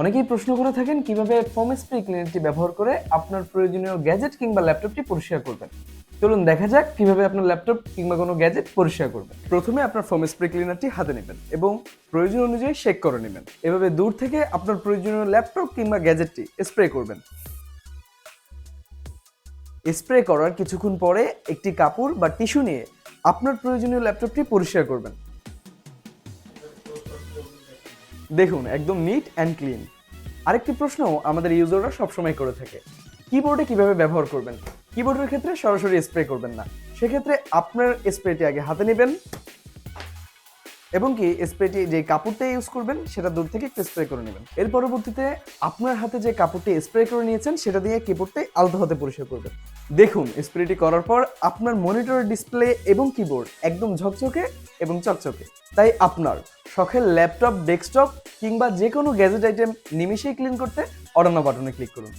অনেকেই প্রশ্ন করে থাকেন কিভাবে ফোম স্প্রে ক্লিনারটি ব্যবহার করে আপনার প্রয়োজনীয় গ্যাজেট কিংবা ল্যাপটপটি পরিষ্কার করবেন। চলুন দেখা যাক কিভাবে আপনার ল্যাপটপ কিংবা কোনো গ্যাজেট পরিষ্কার করবেন। প্রথমে আপনার ফোম স্প্রে ক্লিনারটি হাতে নেবেন এবং প্রয়োজন অনুযায়ী শেক করে নেবেন। এভাবে দূর থেকে আপনার প্রয়োজনীয় ল্যাপটপ কিংবা গ্যাজেটটি স্প্রে করবেন। স্প্রে করার কিছুক্ষণ পরে একটি কাপড় বা টিস্যু নিয়ে আপনার প্রয়োজনীয় ল্যাপটপটি পরিষ্কার করবেন। দেখুন একদম নিট অ্যান্ড ক্লিন। আরেকটি প্রশ্ন আমাদের ইউজাররা সবসময় করে থাকে, কিবোর্ডে কিভাবে ব্যবহার করবেন। কিবোর্ডের ক্ষেত্রে সরাসরি স্প্রে করবেন না, সেক্ষেত্রে আপনার স্প্রেটি আগে হাতে নেবেন এবং কি স্প্রেটি যে কাপড়টা ইউজ করবেন সেটা দূর থেকে একটু স্প্রে করে নেবেন। এর পরবর্তীতে আপনার হাতে যে কাপড়টি স্প্রে করে নিয়েছেন সেটা দিয়ে কিবোর্ডটাই আলতো হাতে পরিষ্কার করবেন। দেখুন স্প্রেটি করার পর আপনার মনিটরের ডিসপ্লে এবং কিবোর্ড একদম ঝকঝকে এবং চকচকে। তাই আপনার শখের ল্যাপটপ, ডেস্কটপ কিংবা যে কোনো গ্যাজেট আইটেম নিমিশেই ক্লিন করতে অর্ডার নাও বাটনে ক্লিক করুন।